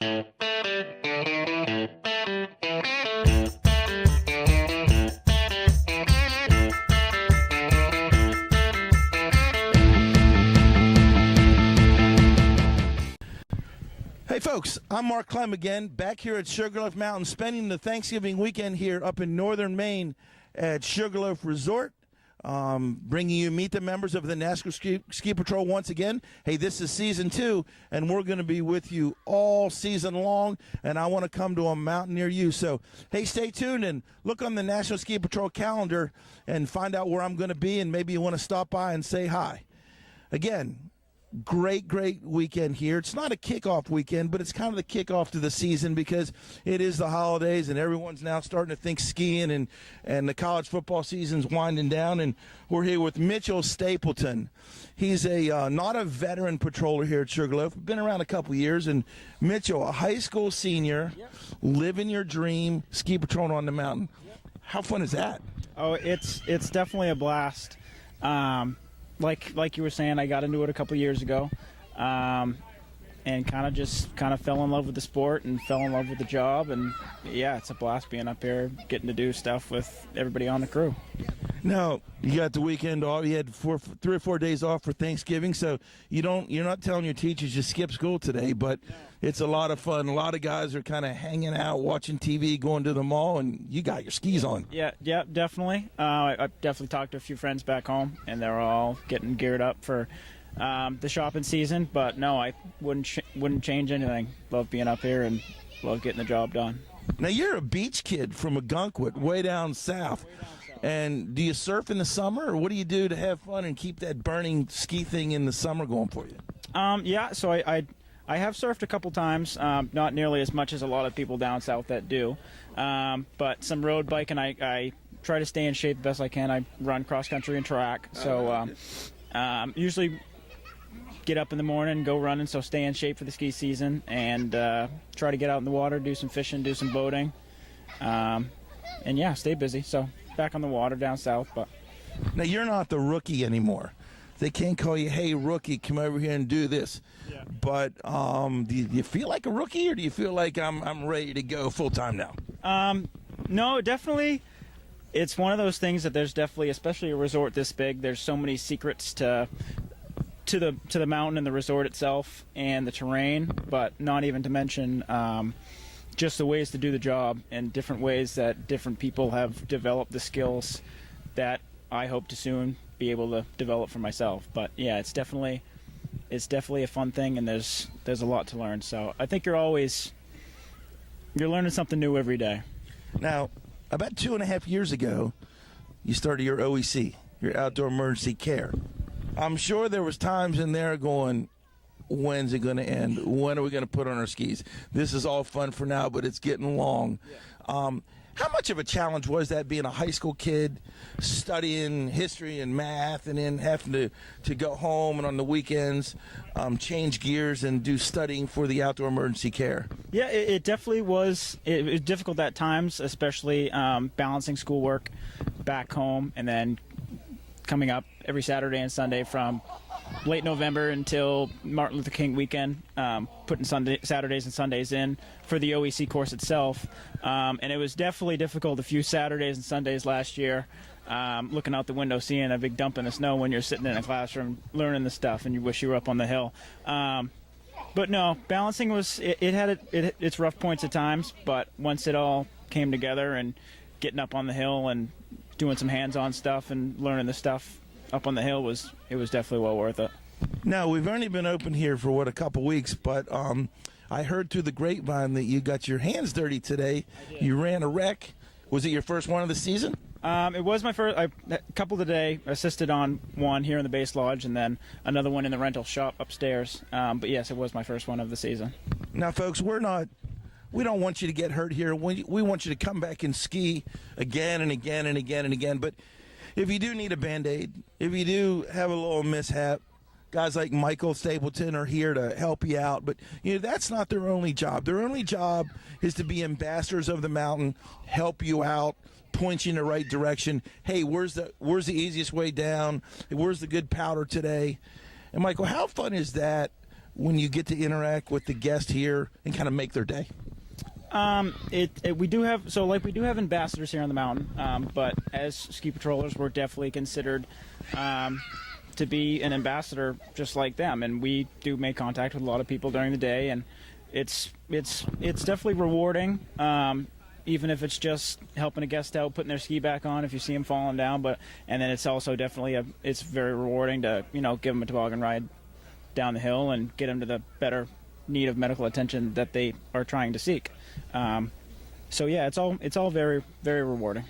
Hey folks, I'm Mark Clem again, back here at Sugarloaf Mountain, spending the Thanksgiving weekend here up in northern Maine at Sugarloaf Resort, bringing you Meet the members of the NASCAR Ski Patrol once again. Hey, this is season 2, and we're going to be with you all season long, and I want to come to a mountain near you. So, hey, stay tuned and look on the National Ski Patrol calendar and find out where I'm going to be, and maybe you want to stop by and say hi. Again, great weekend here. It's not a kickoff weekend, but it's kind of the kickoff to the season because it is the holidays and everyone's now starting to think skiing and the college football season's winding down. And we're here with Mitchel Stapleton. He's not a veteran patroller here at Sugarloaf. Been around a couple years. And Mitchel, a high school senior, living your dream, ski patrolling on the mountain. How fun is that? Oh, it's definitely a blast. Like you were saying, I got into it a couple years ago, and kind of fell in love with the sport and fell in love with the job. And yeah, it's a blast being up here, getting to do stuff with everybody on the crew. Now, you got the weekend off. You had 3 or 4 days off for Thanksgiving, so you're not telling your teachers you skip school today, but it's a lot of fun. A lot of guys are kind of hanging out, watching TV, going to the mall, and you got your skis on. Yeah, definitely. I definitely talked to a few friends back home, and they're all getting geared up for the shopping season. But no, I wouldn't change anything. Love being up here and love getting the job done. Now, you're a beach kid from Agunquit, way down south. And do you surf in the summer, or what do you do to have fun and keep that burning ski thing in the summer going for you? Yeah, so I have surfed a couple times, not nearly as much as a lot of people down south that do. But some road biking, I try to stay in shape the best I can. I run cross country and track, so usually get up in the morning, go running, so stay in shape for the ski season, and try to get out in the water, do some fishing, do some boating, and yeah, stay busy. So back on the water down south. But now, you're not the rookie anymore. They can't call you, hey, rookie, come over here and do this. Yeah. But do you feel like a rookie, or do you feel like I'm ready to go full-time now? No, definitely. It's one of those things that there's definitely, especially a resort this big, there's so many secrets to the mountain and the resort itself and the terrain, but not even to mention just the ways to do the job and different ways that different people have developed the skills that I hope to soon be able to develop for myself. But yeah, it's definitely a fun thing, and there's a lot to learn. So I think you're learning something new every day. Now, about 2.5 years ago, you started your OEC, your Outdoor Emergency Care. I'm sure there was times in there going, when's it going to end? When are we going to put on our skis? This is all fun for now, but it's getting long. Yeah. How much of a challenge was that, being a high school kid, studying history and math, and then having to go home and on the weekends change gears and do studying for the Outdoor Emergency Care? Yeah, it definitely was. It was difficult at times, especially balancing schoolwork back home and then coming up every Saturday and Sunday from late November until Martin Luther King weekend, putting Saturdays and Sundays in for the OEC course itself. And it was definitely difficult a few Saturdays and Sundays last year, looking out the window, seeing a big dump in the snow when you're sitting in a classroom learning the stuff and you wish you were up on the hill. But no, balancing it had its rough points at times, but once it all came together and getting up on the hill and doing some hands-on stuff and learning the stuff up on the hill was definitely well worth it. Now, we've only been open here for a couple weeks, but I heard through the grapevine that you got your hands dirty today. You ran a wreck. Was it your first one of the season? It was my first. A couple today, assisted on one here in the base lodge, and then another one in the rental shop upstairs. But yes, it was my first one of the season. Now, folks, we don't want you to get hurt here. We want you to come back and ski again and again and again and again. But if you do need a Band-Aid, if you do have a little mishap, guys like Michael Stapleton are here to help you out. But that's not their only job. Their only job is to be ambassadors of the mountain, help you out, point you in the right direction. Hey, where's the easiest way down? Where's the good powder today? And Michael, how fun is that when you get to interact with the guest here and kind of make their day? We do have ambassadors here on the mountain, but as ski patrollers, we're definitely considered to be an ambassador just like them, and we do make contact with a lot of people during the day, and it's definitely rewarding, even if it's just helping a guest out, putting their ski back on if you see them falling down. And then it's also definitely it's very rewarding to give them a toboggan ride down the hill and get them to the better need of medical attention that they are trying to seek. So yeah, it's all very, very rewarding.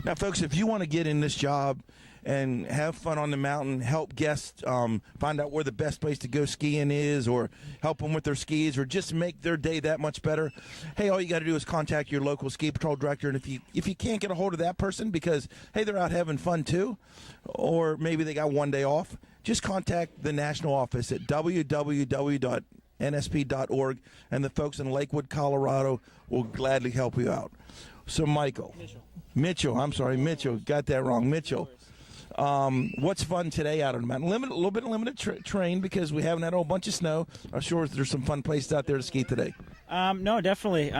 Now, folks, if you want to get in this job and have fun on the mountain, help guests find out where the best place to go skiing is, or help them with their skis, or just make their day that much better, hey, all you got to do is contact your local ski patrol director. And if you can't get a hold of that person because, hey, they're out having fun too, or maybe they got one day off, just contact the national office at www.nsp.org, and the folks in Lakewood, Colorado will gladly help you out. So, Mitchel, got that wrong. Mitchel, what's fun today out on the mountain? A little bit of limited terrain because we haven't had a whole bunch of snow. I'm sure there's some fun places out there to ski today. No, definitely.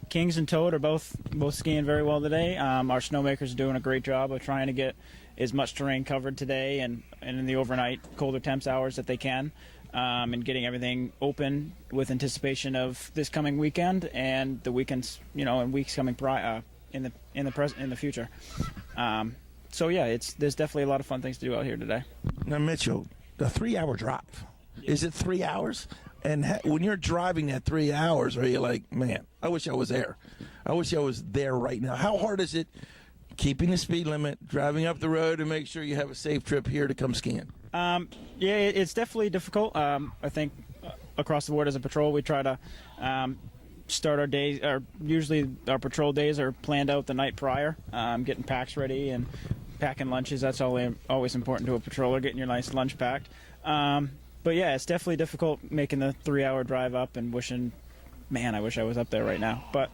Kings and Toad are both skiing very well today. Our snowmakers are doing a great job of trying to get as much terrain covered today and in the overnight colder temps hours that they can. And getting everything open with anticipation of this coming weekend and the weekends, and weeks coming in the future. So yeah, there's definitely a lot of fun things to do out here today. Now, Mitchel, the 3-hour drive, is it 3 hours? And when you're driving that 3 hours, are you like, man, I wish I was there. I wish I was there right now. How hard is it keeping the speed limit, driving up the road to make sure you have a safe trip here to come skiing? Yeah, it's definitely difficult. I think across the board as a patrol, we try to start our days, or usually our patrol days are planned out the night prior, getting packs ready and packing lunches. That's always important to a patroller, getting your nice lunch packed. But yeah, it's definitely difficult making the 3-hour drive up and wishing, man, I wish I was up there right now. But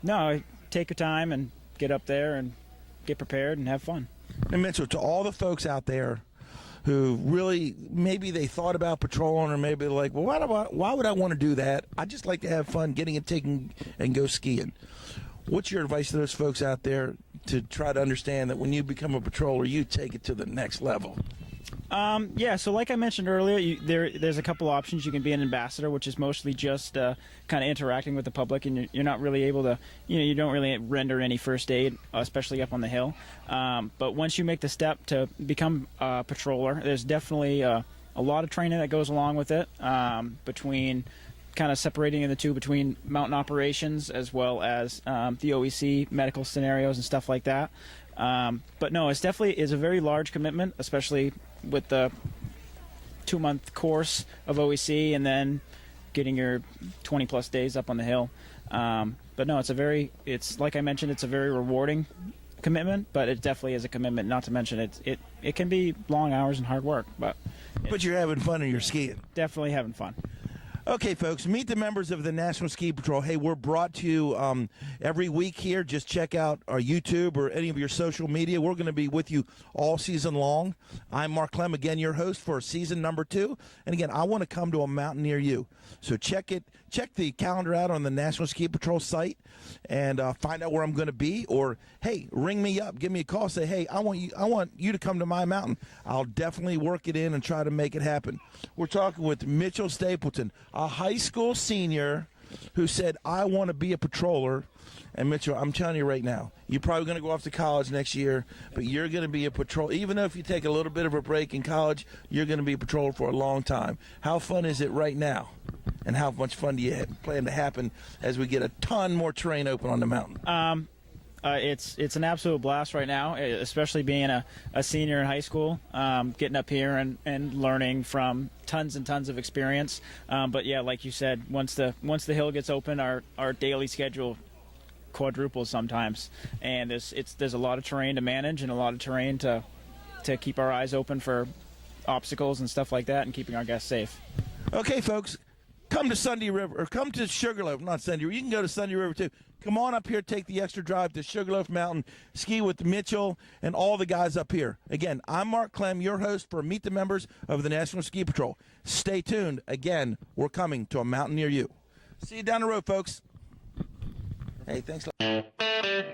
no, take your time and get up there and get prepared and have fun. And Mitchell, to all the folks out there who really, maybe they thought about patrolling, or maybe they're like, well, why would I want to do that? I just like to have fun getting it taken and go skiing. What's your advice to those folks out there to try to understand that when you become a patroller, you take it to the next level? Yeah, so like I mentioned earlier, there's a couple options. You can be an ambassador, which is mostly just kind of interacting with the public, and you're not really able to, you don't really render any first aid, especially up on the hill. But once you make the step to become a patroller, there's definitely a lot of training that goes along with it, between kind of separating the two between mountain operations as well as the OEC medical scenarios and stuff like that. But no, it's definitely is a very large commitment, especially with the 2-month course of OEC and then getting your 20+ days up on the hill. But no, it's like I mentioned, it's a very rewarding commitment, but it definitely is a commitment. Not to mention it can be long hours and hard work, but you're having fun and you're skiing. Definitely having fun. Okay, folks, meet the members of the National Ski Patrol. Hey, we're brought to you every week here. Just check out our YouTube or any of your social media. We're going to be with you all season long. I'm Mark Clem, again, your host for season number 2. And again, I want to come to a mountain near you. So check the calendar out on the National Ski Patrol site and find out where I'm going to be. Or, hey, ring me up, give me a call, say, hey, I want you to come to my mountain. I'll definitely work it in and try to make it happen. We're talking with Mitchel Stapleton, a high school senior who said, I want to be a patroller. And Mitchel, I'm telling you right now, you're probably going to go off to college next year, but you're going to be a patrol. Even though if you take a little bit of a break in college, you're going to be a patroller for a long time. How fun is it right now? And how much fun do you plan to happen as we get a ton more terrain open on the mountain? It's an absolute blast right now, especially being a senior in high school, getting up here and learning from tons and tons of experience. But yeah, like you said, once the hill gets open, our daily schedule quadruples sometimes, and there's a lot of terrain to manage and a lot of terrain to keep our eyes open for obstacles and stuff like that, and keeping our guests safe. Okay, folks. Come to Sunday River, or come to Sugarloaf, not Sunday River. You can go to Sunday River, too. come on up here, take the extra drive to Sugarloaf Mountain, ski with Mitchell and all the guys up here. Again, I'm Mark Clem, your host for Meet the Members of the National Ski Patrol. Stay tuned. Again, we're coming to a mountain near you. See you down the road, folks. Hey, thanks a lot.